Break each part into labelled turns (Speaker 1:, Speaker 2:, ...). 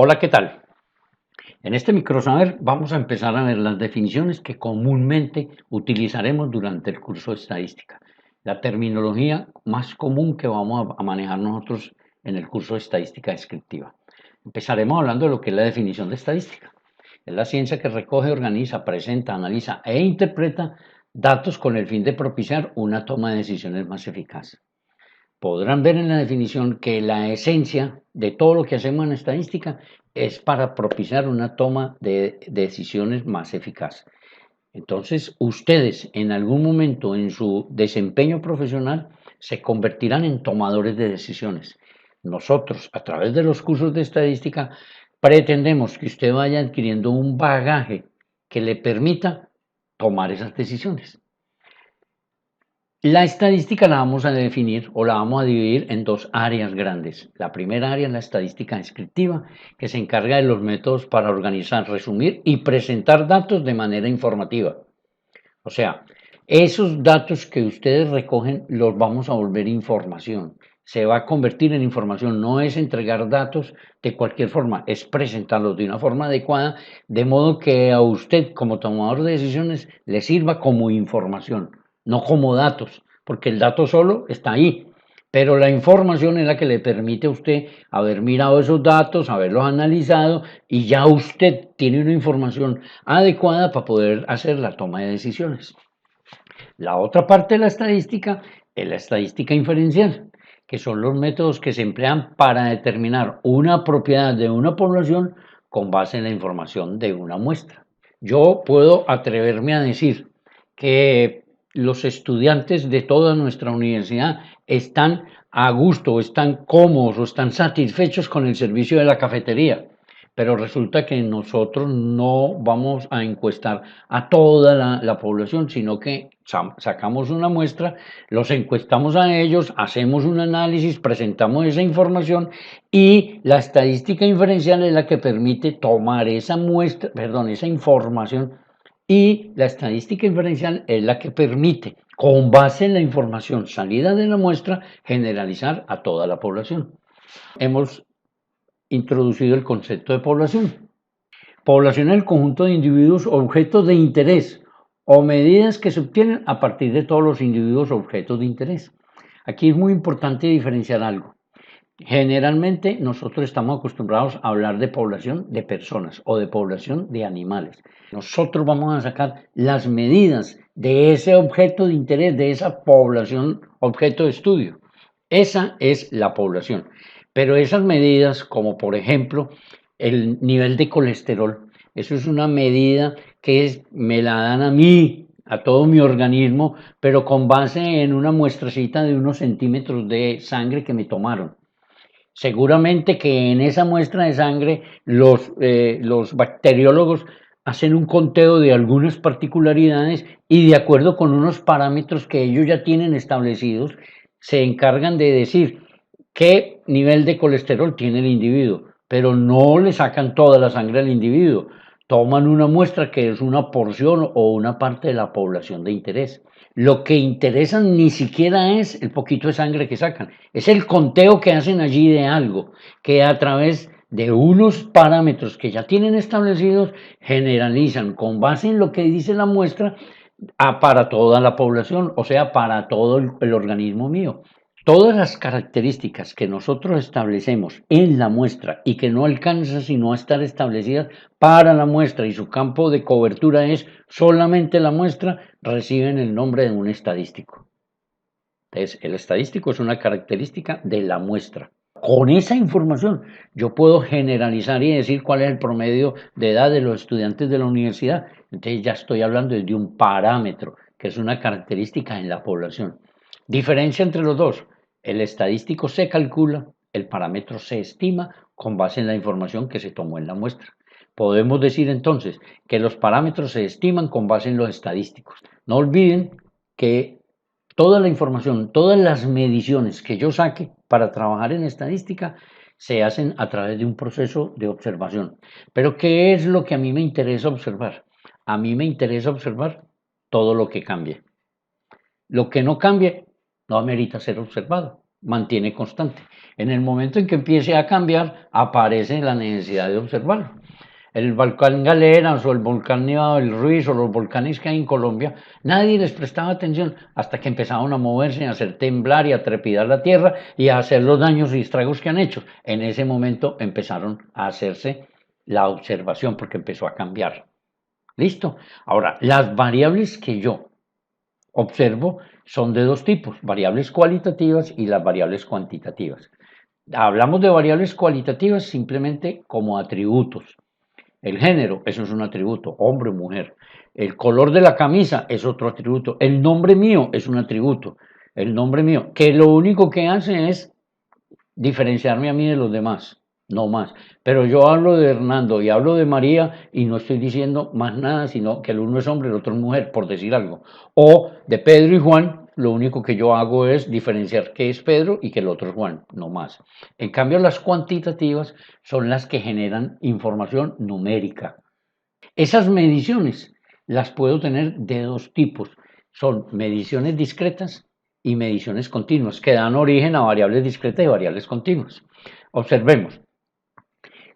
Speaker 1: Hola, ¿qué tal? En este microsaber vamos a empezar a ver las definiciones que comúnmente utilizaremos durante el curso de estadística. La terminología más común que vamos a manejar nosotros en el curso de estadística descriptiva. Empezaremos hablando de lo que es la definición de estadística. Es la ciencia que recoge, organiza, presenta, analiza e interpreta datos con el fin de propiciar una toma de decisiones más eficaz. Podrán ver en la definición que la esencia de todo lo que hacemos en estadística es para propiciar una toma de decisiones más eficaz. Entonces, ustedes en algún momento en su desempeño profesional se convertirán en tomadores de decisiones. Nosotros, a través de los cursos de estadística, pretendemos que usted vaya adquiriendo un bagaje que le permita tomar esas decisiones. La estadística la vamos a definir o la vamos a dividir en dos áreas grandes. La primera área es la estadística descriptiva, que se encarga de los métodos para organizar, resumir y presentar datos de manera informativa. O sea, esos datos que ustedes recogen los vamos a volver información. Se va a convertir en información, no es entregar datos de cualquier forma, es presentarlos de una forma adecuada, de modo que a usted como tomador de decisiones le sirva como información, no como datos, porque el dato solo está ahí, pero la información es la que le permite a usted haber mirado esos datos, haberlos analizado y ya usted tiene una información adecuada para poder hacer la toma de decisiones. La otra parte de la estadística es la estadística inferencial, que son los métodos que se emplean para determinar una propiedad de una población con base en la información de una muestra. Yo puedo atreverme a decir que los estudiantes de toda nuestra universidad están a gusto, están cómodos o están satisfechos con el servicio de la cafetería, pero resulta que nosotros no vamos a encuestar a toda la población, sino que sacamos una muestra, los encuestamos a ellos, hacemos un análisis, presentamos esa información y la estadística inferencial es la que permite tomar esa muestra, perdón, esa información, y la estadística inferencial es la que permite, con base en la información salida de la muestra, generalizar a toda la población. Hemos introducido el concepto de población. Población es el conjunto de individuos objetos de interés o medidas que se obtienen a partir de todos los individuos objetos de interés. Aquí es muy importante diferenciar algo. Generalmente nosotros estamos acostumbrados a hablar de población de personas o de población de animales. Nosotros vamos a sacar las medidas de ese objeto de interés, de esa población objeto de estudio. Esa es la población. Pero esas medidas, como por ejemplo el nivel de colesterol, eso es una medida que me la dan a mí, a todo mi organismo, pero con base en una muestracita de unos centímetros de sangre que me tomaron. Seguramente que en esa muestra de sangre los bacteriólogos hacen un conteo de algunas particularidades y de acuerdo con unos parámetros que ellos ya tienen establecidos, se encargan de decir qué nivel de colesterol tiene el individuo, pero no le sacan toda la sangre al individuo, toman una muestra que es una porción o una parte de la población de interés. Lo que interesa ni siquiera es el poquito de sangre que sacan, es el conteo que hacen allí de algo, que a través de unos parámetros que ya tienen establecidos, generalizan con base en lo que dice la muestra para toda la población, o sea, para todo el organismo mío. Todas las características que nosotros establecemos en la muestra y que no alcanzan sino a estar establecidas para la muestra y su campo de cobertura es solamente la muestra, reciben el nombre de un estadístico. Entonces, el estadístico es una característica de la muestra. Con esa información yo puedo generalizar y decir cuál es el promedio de edad de los estudiantes de la universidad. Entonces ya estoy hablando de un parámetro, que es una característica en la población. Diferencia entre los dos. El estadístico se calcula, el parámetro se estima con base en la información que se tomó en la muestra. Podemos decir entonces que los parámetros se estiman con base en los estadísticos. No olviden que toda la información, todas las mediciones que yo saque para trabajar en estadística se hacen a través de un proceso de observación. Pero ¿qué es lo que a mí me interesa observar? A mí me interesa observar todo lo que cambie. Lo que no cambie no amerita ser observado. mantiene constante. En el momento en que empiece a cambiar, aparece la necesidad de observarlo. El volcán Galeras o el volcán Nevado del Ruiz o los volcanes que hay en Colombia, nadie les prestaba atención hasta que empezaron a moverse, a hacer temblar y a trepidar la tierra y a hacer los daños y estragos que han hecho. En ese momento empezaron a hacerse la observación porque empezó a cambiar. ¿Listo? Ahora, las variables que yo observo son de dos tipos, variables cualitativas y las variables cuantitativas. Hablamos de variables cualitativas simplemente como atributos. El género, eso es un atributo, hombre o mujer. El color de la camisa es otro atributo. El nombre mío es un atributo. El nombre mío, que lo único que hace es diferenciarme a mí de los demás, no más. Pero yo hablo de Hernando y hablo de María y no estoy diciendo más nada, sino que el uno es hombre, el otro es mujer, por decir algo. O de Pedro y Juan, lo único que yo hago es diferenciar qué es Pedro y que el otro es Juan, no más. En cambio, las cuantitativas son las que generan información numérica. Esas mediciones las puedo tener de dos tipos. Son mediciones discretas y mediciones continuas, que dan origen a variables discretas y variables continuas. Observemos,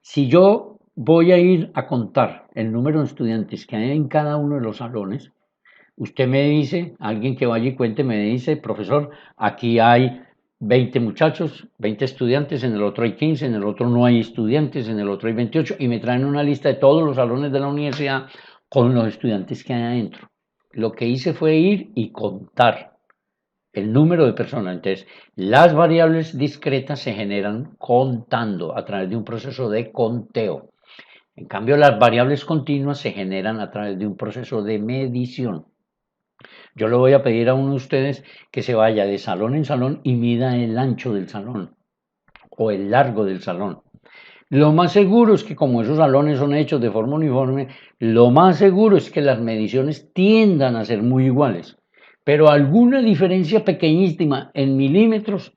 Speaker 1: si yo voy a ir a contar el número de estudiantes que hay en cada uno de los salones, usted me dice, alguien que vaya y cuente, me dice, profesor, aquí hay 20 muchachos, 20 estudiantes, en el otro hay 15, en el otro no hay estudiantes, en el otro hay 28, y me traen una lista de todos los salones de la universidad con los estudiantes que hay adentro. Lo que hice fue ir y contar el número de personas. Entonces, las variables discretas se generan contando a través de un proceso de conteo. En cambio, las variables continuas se generan a través de un proceso de medición. Yo le voy a pedir a uno de ustedes que se vaya de salón en salón y mida el ancho del salón o el largo del salón. Lo más seguro es que como esos salones son hechos de forma uniforme, lo más seguro es que las mediciones tiendan a ser muy iguales. Pero alguna diferencia pequeñísima en milímetros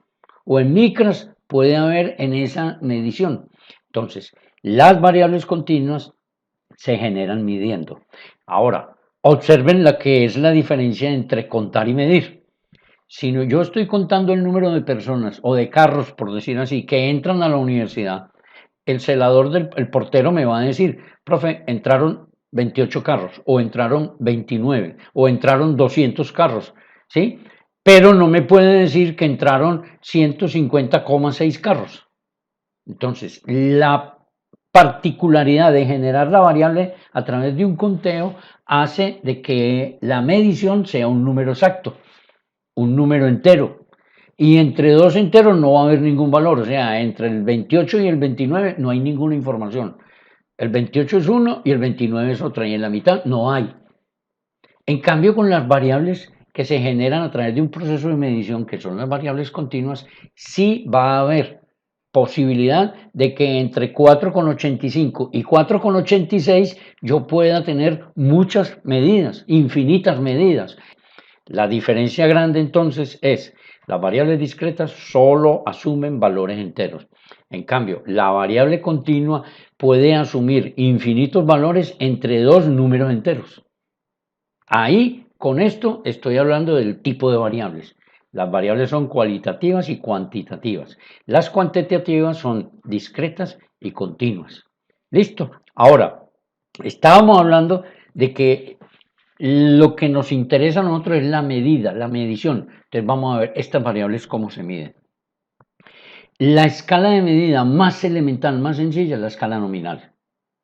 Speaker 1: o en micras puede haber en esa medición. Entonces, las variables continuas se generan midiendo. Ahora, observen la que es la diferencia entre contar y medir. Si yo estoy contando el número de personas o de carros, por decir así, que entran a la universidad, el celador el portero me va a decir, profe, entraron 28 carros, o entraron 29, o entraron 200 carros, ¿sí? Pero no me puede decir que entraron 150,6 carros. Entonces, la particularidad de generar la variable a través de un conteo hace de que la medición sea un número exacto, un número entero. Y entre dos enteros no va a haber ningún valor, o sea, entre el 28 y el 29 no hay ninguna información. El 28 es uno y el 29 es otra, y en la mitad no hay. En cambio, con las variables que se generan a través de un proceso de medición, que son las variables continuas, sí va a haber posibilidad de que entre 4,85 y 4,86 yo pueda tener muchas medidas, infinitas medidas. La diferencia grande entonces es, las variables discretas solo asumen valores enteros. En cambio, la variable continua puede asumir infinitos valores entre dos números enteros. Ahí, con esto, estoy hablando del tipo de variables. Las variables son cualitativas y cuantitativas. Las cuantitativas son discretas y continuas. ¿Listo? Ahora, estábamos hablando de que lo que nos interesa a nosotros es la medida, la medición. Entonces vamos a ver estas variables cómo se miden. La escala de medida más elemental, más sencilla, es la escala nominal.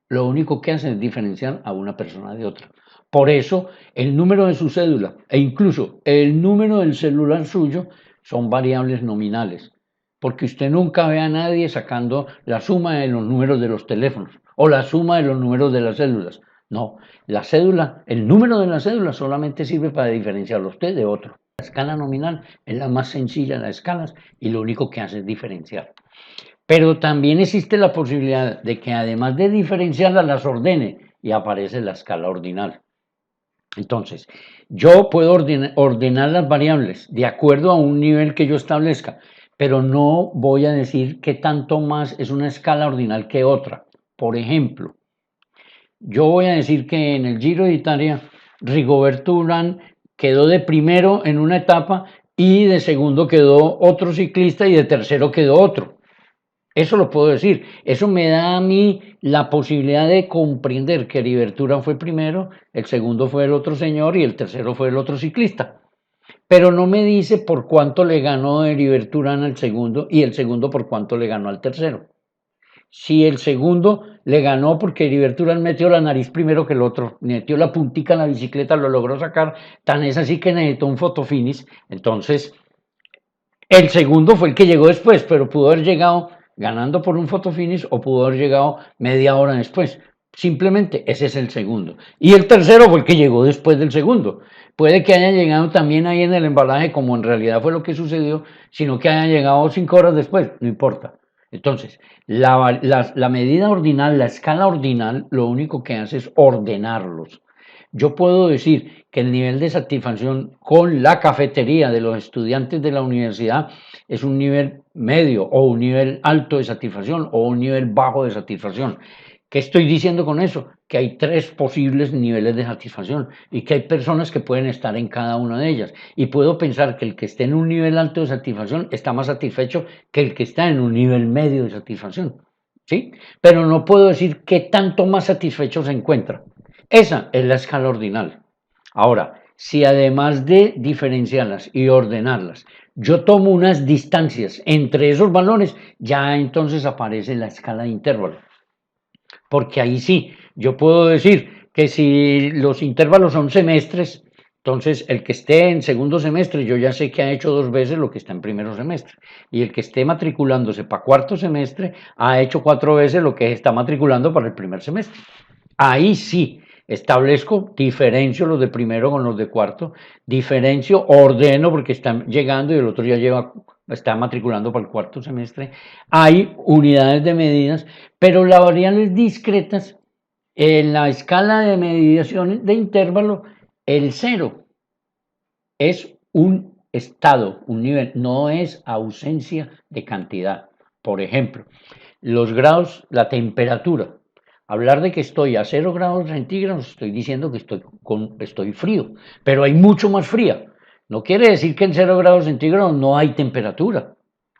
Speaker 1: Lo único que hace es diferenciar a una persona de otra. Por eso, el número de su cédula e incluso el número del celular suyo son variables nominales. Porque usted nunca ve a nadie sacando la suma de los números de los teléfonos o la suma de los números de las cédulas. No, la cédula, el número de la cédula solamente sirve para diferenciarlo usted de otro. La escala nominal es la más sencilla de las escalas y lo único que hace es diferenciar. Pero también existe la posibilidad de que además de diferenciarlas, las ordene y aparece la escala ordinal. Entonces, yo puedo ordenar las variables de acuerdo a un nivel que yo establezca, pero no voy a decir que tanto más es una escala ordinal que otra. Por ejemplo, yo voy a decir que en el Giro de Italia, Rigoberto Urán quedó de primero en una etapa, y de segundo quedó otro ciclista y de tercero quedó otro. Eso lo puedo decir. Eso me da a mí la posibilidad de comprender que Heriberto Urán fue primero, el segundo fue el otro señor y el tercero fue el otro ciclista. Pero no me dice por cuánto le ganó Heriberto Urán al segundo y el segundo por cuánto le ganó al tercero. Si el segundo le ganó porque Heriberto Urán metió la nariz primero que el otro, metió la puntica en la bicicleta, lo logró sacar, tan es así que necesitó un fotofinish, entonces el segundo fue el que llegó después, pero pudo haber llegado ganando por un fotofinish o pudo haber llegado media hora después. Simplemente ese es el segundo. Y el tercero fue el que llegó después del segundo. Puede que haya llegado también ahí en el embalaje, como en realidad fue lo que sucedió, sino que haya llegado 5 horas después, no importa. Entonces, la medida ordinal, la escala ordinal, lo único que hace es ordenarlos. Yo puedo decir que el nivel de satisfacción con la cafetería de los estudiantes de la universidad es un nivel medio o un nivel alto de satisfacción o un nivel bajo de satisfacción. ¿Qué estoy diciendo con eso? Que hay tres posibles niveles de satisfacción y que hay personas que pueden estar en cada una de ellas. Y puedo pensar que el que esté en un nivel alto de satisfacción está más satisfecho que el que está en un nivel medio de satisfacción. ¿Sí? Pero no puedo decir qué tanto más satisfecho se encuentra. Esa es la escala ordinal. Ahora, si además de diferenciarlas y ordenarlas, yo tomo unas distancias entre esos valores, ya entonces aparece la escala de intervalo. Porque ahí sí, yo puedo decir que si los intervalos son semestres, entonces el que esté en segundo semestre, yo ya sé que ha hecho 2 veces lo que está en primero semestre. Y el que esté matriculándose para cuarto semestre, ha hecho 4 veces lo que está matriculando para el primer semestre. Ahí sí, establezco, diferencio los de primero con los de cuarto, diferencio, ordeno porque están llegando y el otro ya está matriculando para el cuarto semestre. Hay unidades de medidas, pero las variables discretas en la escala de medición de intervalo, el cero es un estado, un nivel, no es ausencia de cantidad. Por ejemplo, los grados, la temperatura. Hablar de que estoy a 0 grados centígrados, estoy diciendo que estoy frío, pero hay mucho más fría. No quiere decir que en 0 grados centígrados no hay temperatura.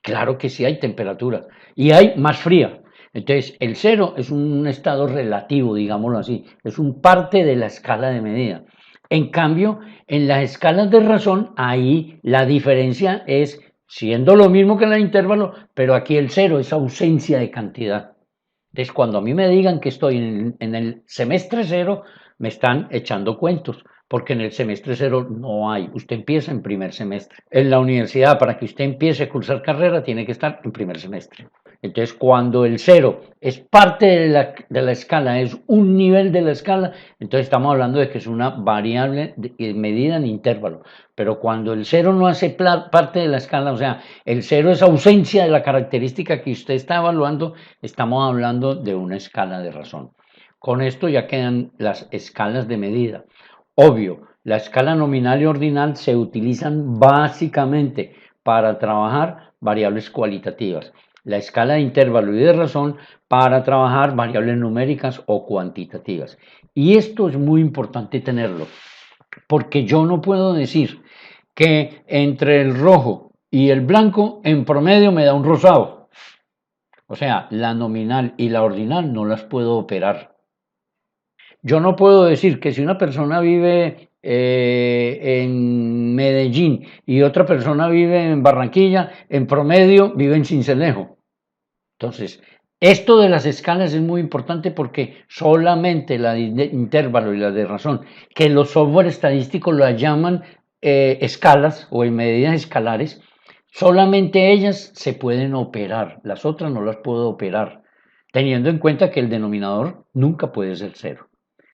Speaker 1: Claro que sí hay temperatura y hay más fría. Entonces, el cero es un estado relativo, digámoslo así, es un parte de la escala de medida. En cambio, en las escalas de razón, ahí la diferencia es siendo lo mismo que en el intervalo, pero aquí el cero es ausencia de cantidad. Entonces, cuando a mí me digan que estoy en el semestre cero, me están echando cuentos, porque en el semestre cero no hay. Usted empieza en primer semestre. En la universidad, para que usted empiece a cursar carrera, tiene que estar en primer semestre. Entonces, cuando el cero es parte de la escala, es un nivel de la escala, entonces estamos hablando de que es una variable medida en intervalo. Pero cuando el cero no hace parte de la escala, o sea, el cero es ausencia de la característica que usted está evaluando, estamos hablando de una escala de razón. Con esto ya quedan las escalas de medida. Obvio, la escala nominal y ordinal se utilizan básicamente para trabajar variables cualitativas. La escala de intervalo y de razón para trabajar variables numéricas o cuantitativas. Y esto es muy importante tenerlo, porque yo no puedo decir que entre el rojo y el blanco en promedio me da un rosado. O sea, la nominal y la ordinal no las puedo operar. Yo no puedo decir que si una persona vive en Medellín y otra persona vive en Barranquilla, en promedio vive en Sincelejo. Entonces, esto de las escalas es muy importante porque solamente la de intervalo y la de razón, que los software estadísticos la llaman escalas o en medidas escalares, solamente ellas se pueden operar, las otras no las puedo operar, teniendo en cuenta que el denominador nunca puede ser cero.